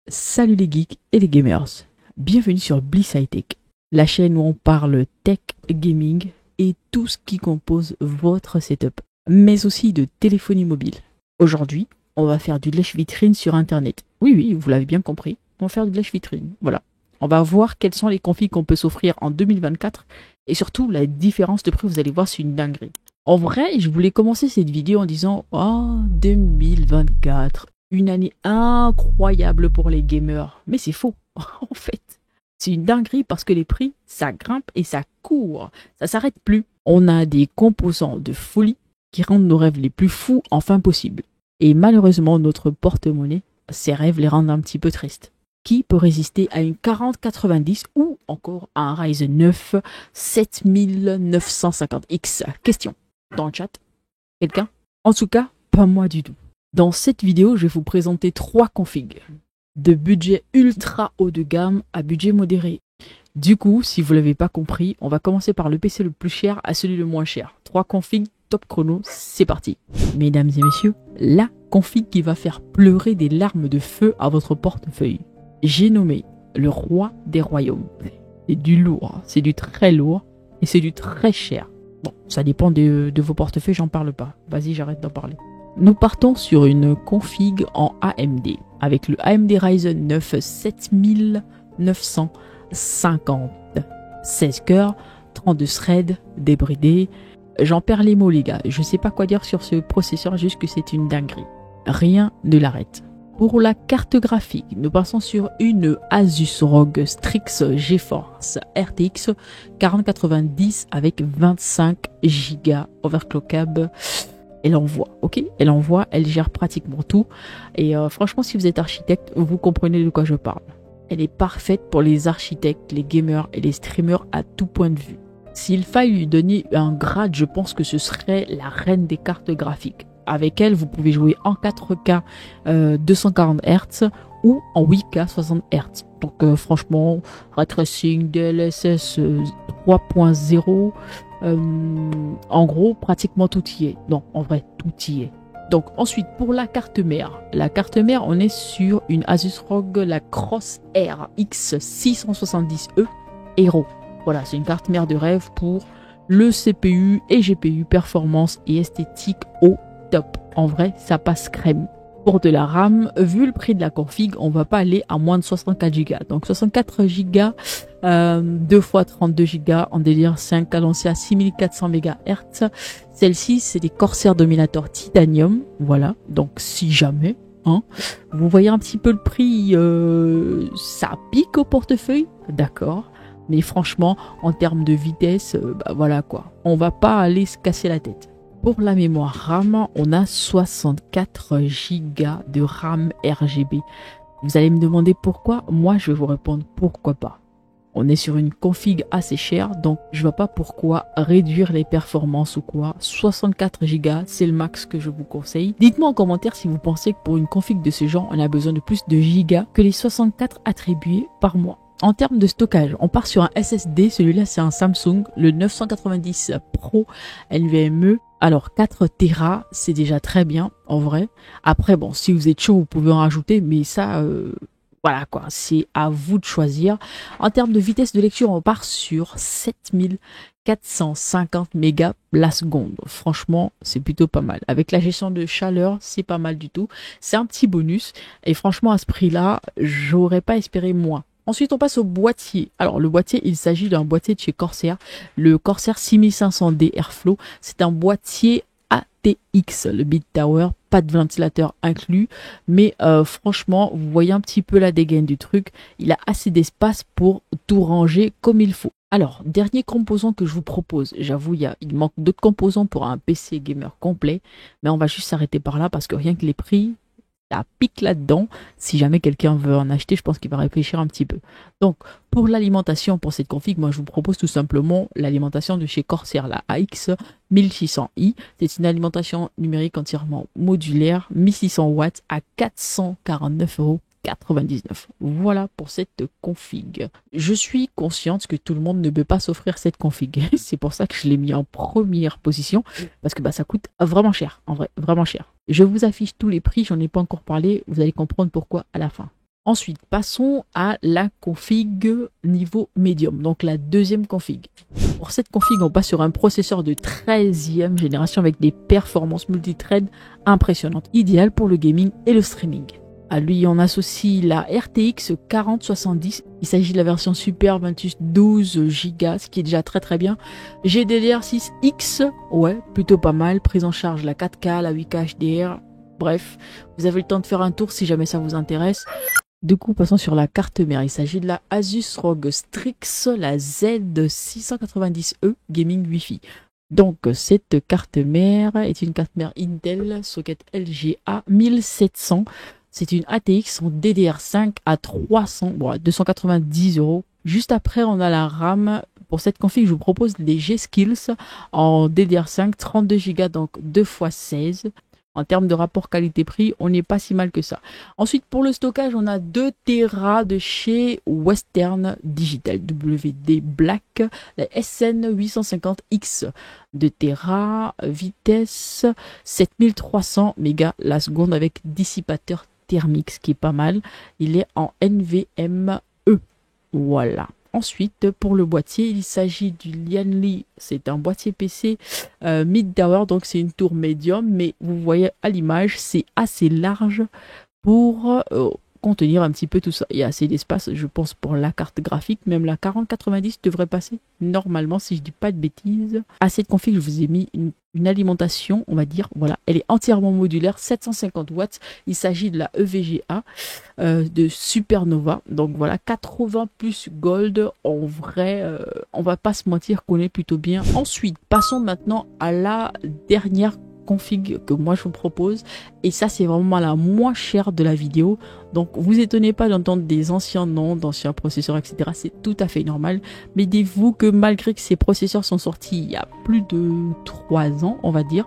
Salut les geeks et les gamers, bienvenue sur Bliss High Tech, la chaîne où on parle tech, gaming et tout ce qui compose votre setup, mais aussi de téléphonie mobile. Aujourd'hui, on va faire du lèche-vitrine sur internet. Oui, vous l'avez bien compris, on va faire du lèche-vitrine, voilà. On va voir quels sont les configs qu'on peut s'offrir en 2024 et surtout la différence de prix, vous allez voir, c'est une dinguerie. En vrai, je voulais commencer cette vidéo en disant « Oh, 2024 !» Une année incroyable pour les gamers. Mais c'est faux, en fait. C'est une dinguerie parce que les prix, ça grimpe et ça court. Ça s'arrête plus. On a des composants de folie qui rendent nos rêves les plus fous enfin possible. Et malheureusement, notre porte-monnaie, ces rêves les rendent un petit peu tristes. Qui peut résister à une 4090 ou encore à un Ryzen 9 7950X? Question dans le chat. Quelqu'un? En tout cas, pas moi du tout. Dans cette vidéo, je vais vous présenter 3 configs, de budget ultra haut de gamme à budget modéré. Du coup, si vous ne l'avez pas compris, on va commencer par le PC le plus cher à celui le moins cher. 3 configs, top chrono, c'est parti. Mesdames et messieurs, la config qui va faire pleurer des larmes de feu à votre portefeuille. J'ai nommé le roi des royaumes. C'est du lourd, c'est du très lourd et c'est du très cher. Bon, ça dépend de vos portefeuilles, j'en parle pas. Vas-y, j'arrête d'en parler. Nous partons sur une config en AMD avec le AMD Ryzen 9 7950. 16 cœurs, 32 threads, débridés. J'en perds les mots les gars, je sais pas quoi dire sur ce processeur, juste que c'est une dinguerie. Rien ne l'arrête. Pour la carte graphique, nous passons sur une Asus ROG Strix GeForce RTX 4090 avec 25 Go overclockable. Elle envoie, ok? Elle envoie, elle gère pratiquement tout. Et franchement, si vous êtes architecte, vous comprenez de quoi je parle. Elle est parfaite pour les architectes, les gamers et les streamers à tout point de vue. S'il fallait lui donner un grade, je pense que ce serait la reine des cartes graphiques. Avec elle, vous pouvez jouer en 4K 240 Hz ou en 8K 60 Hz. Donc franchement, ray tracing, DLSS 3.0, en gros, pratiquement tout y est. Non, en vrai, tout y est. Donc ensuite, pour la carte mère. La carte mère, on est sur une Asus ROG, la Crosshair X670E Hero. Voilà, c'est une carte mère de rêve pour le CPU et GPU performance et esthétique au top. En vrai, ça passe crème. Pour de la RAM, vu le prix de la config, on va pas aller à moins de 64 Go. Donc 64 Go, 2 fois 32 Go en délire 5 cadencé à 6400 MHz. Celle-ci, c'est des Corsair Dominator Titanium. Voilà, donc si jamais, hein, vous voyez un petit peu le prix, ça pique au portefeuille, d'accord. Mais franchement, en termes de vitesse, bah voilà quoi. On va pas aller se casser la tête. Pour la mémoire RAM, on a 64 Go de RAM RGB. Vous allez me demander pourquoi. Moi, je vais vous répondre pourquoi pas. On est sur une config assez chère, donc je vois pas pourquoi réduire les performances ou quoi. 64 Go, c'est le max que je vous conseille. Dites-moi en commentaire si vous pensez que pour une config de ce genre, on a besoin de plus de gigas que les 64 attribués par mois. En termes de stockage, on part sur un SSD, celui-là c'est un Samsung, le 990 Pro NVMe. Alors 4 Tera, c'est déjà très bien en vrai. Après bon, si vous êtes chaud, vous pouvez en rajouter, mais ça, voilà quoi, c'est à vous de choisir. En termes de vitesse de lecture, on part sur 7450 mégas la seconde. Franchement, c'est plutôt pas mal. Avec la gestion de chaleur, c'est pas mal du tout. C'est un petit bonus. Et franchement, à ce prix-là, j'aurais pas espéré moins. Ensuite, on passe au boîtier. Alors, le boîtier, il s'agit d'un boîtier de chez Corsair. Le Corsair 6500D Airflow. C'est un boîtier ATX, le Beat Tower. Pas de ventilateur inclus. Mais franchement, vous voyez un petit peu la dégaine du truc. Il a assez d'espace pour tout ranger comme il faut. Alors, dernier composant que je vous propose. J'avoue, il manque d'autres composants pour un PC gamer complet. Mais on va juste s'arrêter par là parce que rien que les prix... ça pique là-dedans. Si jamais quelqu'un veut en acheter, je pense qu'il va réfléchir un petit peu. Donc, pour l'alimentation, pour cette config, moi, je vous propose tout simplement l'alimentation de chez Corsair, la AX 1600i. C'est une alimentation numérique entièrement modulaire, 1600 watts à 449,99 €. Voilà pour cette config. Je suis consciente que tout le monde ne peut pas s'offrir cette config. C'est pour ça que je l'ai mis en première position, parce que bah, ça coûte vraiment cher, en vrai, vraiment cher. Je vous affiche tous les prix, j'en ai pas encore parlé, vous allez comprendre pourquoi à la fin. Ensuite, passons à la config niveau médium, donc la deuxième config. Pour cette config, on passe sur un processeur de 13e génération avec des performances multithread impressionnantes, idéal pour le gaming et le streaming. À lui, on associe la RTX 4070. Il s'agit de la version Super 28 12 Go, ce qui est déjà très bien. GDDR6X, ouais, plutôt pas mal. Prise en charge la 4K, la 8K HDR. Bref, vous avez le temps de faire un tour si jamais ça vous intéresse. Du coup, passons sur la carte mère. Il s'agit de la Asus ROG Strix, la Z690E Gaming Wi-Fi. Donc, cette carte mère est une carte mère Intel, socket LGA 1700. C'est une ATX en DDR5 à 300, bon, à 290 €. Juste après, on a la RAM. Pour cette config, je vous propose les G-Skills en DDR5, 32 Go, donc 2x16. En termes de rapport qualité-prix, on n'est pas si mal que ça. Ensuite, pour le stockage, on a 2 Tera de chez Western Digital, WD Black, la SN850X. 2 Tera, vitesse 7300 mégas la seconde avec dissipateur thermique, ce qui est pas mal. Il est en NVMe. Voilà. Ensuite, pour le boîtier, il s'agit du Lianli. C'est un boîtier PC mid-tower, donc c'est une tour médium, mais vous voyez à l'image, c'est assez large pour contenir un petit peu tout ça. Il y a assez d'espace, je pense, pour la carte graphique. Même la 4090 devrait passer normalement, si je dis pas de bêtises. À cette config, je vous ai mis une alimentation, on va dire. Voilà, elle est entièrement modulaire, 750 watts. Il s'agit de la EVGA de Supernova. Donc voilà, 80 plus gold. En vrai, on va pas se mentir qu'on est plutôt bien. Ensuite, passons maintenant à la dernière config que moi je vous propose, et ça c'est vraiment la moins chère de la vidéo, donc vous étonnez pas d'entendre des anciens noms d'anciens processeurs, etc. C'est tout à fait normal, mais dites-vous que malgré que ces processeurs sont sortis il y a plus de 3 ans, on va dire,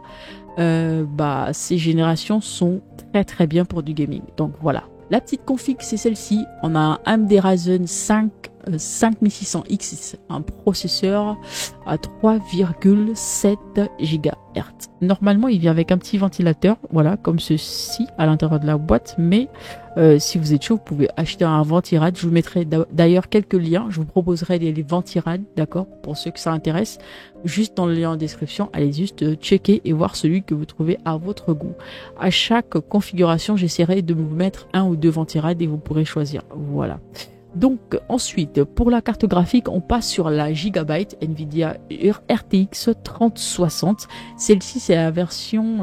ces générations sont très bien pour du gaming. Donc voilà, la petite config c'est celle-ci. On a un AMD Ryzen 5 5600X, un processeur à 3,7 GHz. Normalement, il vient avec un petit ventilateur, voilà, comme ceci à l'intérieur de la boîte, mais si vous êtes chaud, vous pouvez acheter un ventirad. Je vous mettrai d'ailleurs quelques liens. Je vous proposerai les ventirad, d'accord, pour ceux que ça intéresse. Juste dans le lien en description, allez juste checker et voir celui que vous trouvez à votre goût. À chaque configuration, j'essaierai de vous mettre 1 ou 2 ventirad et vous pourrez choisir. Voilà. Donc ensuite, pour la carte graphique, on passe sur la Gigabyte Nvidia RTX 3060. Celle-ci, c'est la version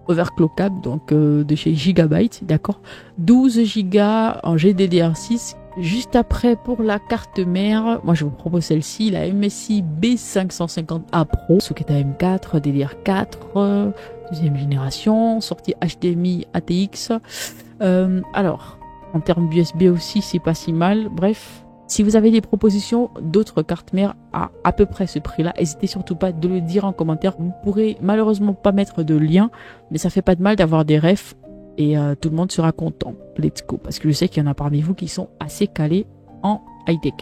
overclockable, donc de chez Gigabyte, d'accord. 12 Go en GDDR6. Juste après, pour la carte mère, moi je vous propose celle-ci, la MSI B550A Pro, socket AM4, DDR4, deuxième génération, sortie HDMI ATX. Alors, en termes d'USB aussi, c'est pas si mal. Bref, si vous avez des propositions d'autres cartes mères à peu près ce prix-là, n'hésitez surtout pas de le dire en commentaire. Vous pourrez malheureusement pas mettre de lien, mais ça fait pas de mal d'avoir des refs et tout le monde sera content. Let's go, parce que je sais qu'il y en a parmi vous qui sont assez calés en high-tech.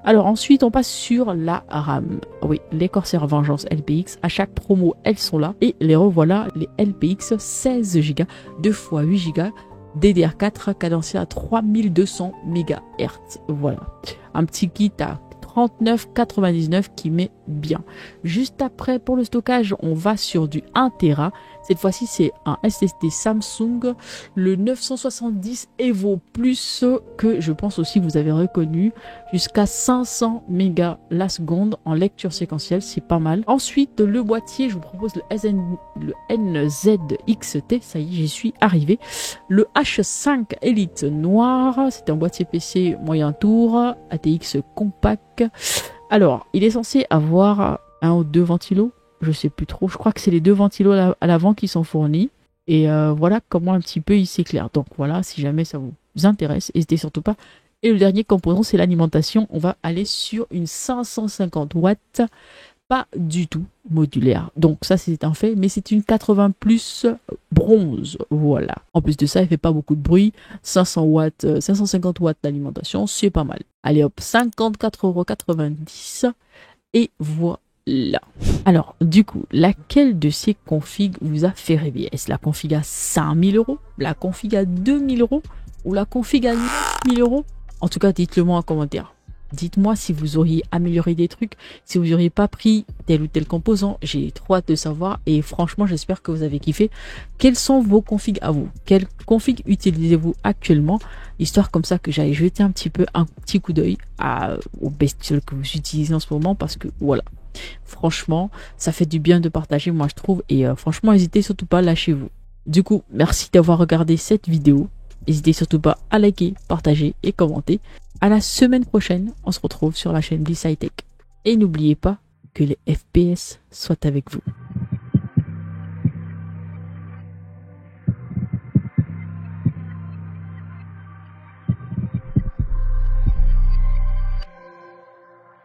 Alors ensuite, on passe sur la RAM. Oui, les Corsair Vengeance LPX, à chaque promo, elles sont là. Et les revoilà, les LPX 16 Go, 2 x 8 Go. DDR4 cadencé à 3200 MHz. Voilà. Un petit kit à 39,99 qui met bien. Juste après, pour le stockage, on va sur du 1 Tera. Cette fois-ci, c'est un SSD Samsung, le 970 Evo Plus, que je pense aussi vous avez reconnu, jusqu'à 500 mégas la seconde en lecture séquentielle, c'est pas mal. Ensuite, le boîtier, je vous propose le NZXT, ça y est, j'y suis arrivé. Le H5 Elite noir, c'est un boîtier PC moyen tour, ATX compact. Alors, il est censé avoir 1 ou 2 ventilos, je sais plus trop, je crois que c'est les 2 ventilos à l'avant qui sont fournis. Et voilà comment un petit peu il s'éclaire. Donc voilà, si jamais ça vous intéresse, n'hésitez surtout pas. Et le dernier composant, c'est l'alimentation. On va aller sur une 550 watts, pas du tout modulaire. Donc ça c'est un fait, mais c'est une 80 plus bronze, voilà. En plus de ça, elle fait pas beaucoup de bruit. 500 watts, 550 watts d'alimentation, c'est pas mal. Allez hop, 54,90 € et voilà. Alors, du coup, laquelle de ces configs vous a fait rêver? Est-ce la config à 5000 €? La config à 2000 €? ou la config à 1000 €. En tout cas, dites-le moi en commentaire. Dites-moi si vous auriez amélioré des trucs, si vous n'auriez pas pris tel ou tel composant. J'ai trop hâte de savoir et franchement, j'espère que vous avez kiffé. Quels sont vos configs à vous? Quelle config utilisez-vous actuellement? Histoire comme ça que j'aille jeter un petit coup d'œil aux bestioles que vous utilisez en ce moment parce que voilà. Franchement, ça fait du bien de partager, moi je trouve. Et franchement, n'hésitez surtout pas, lâchez-vous. Du coup, merci d'avoir regardé cette vidéo. N'hésitez surtout pas à liker, partager et commenter. À la semaine prochaine, on se retrouve sur la chaîne Bliss High Tech. Et n'oubliez pas que les FPS soient avec vous.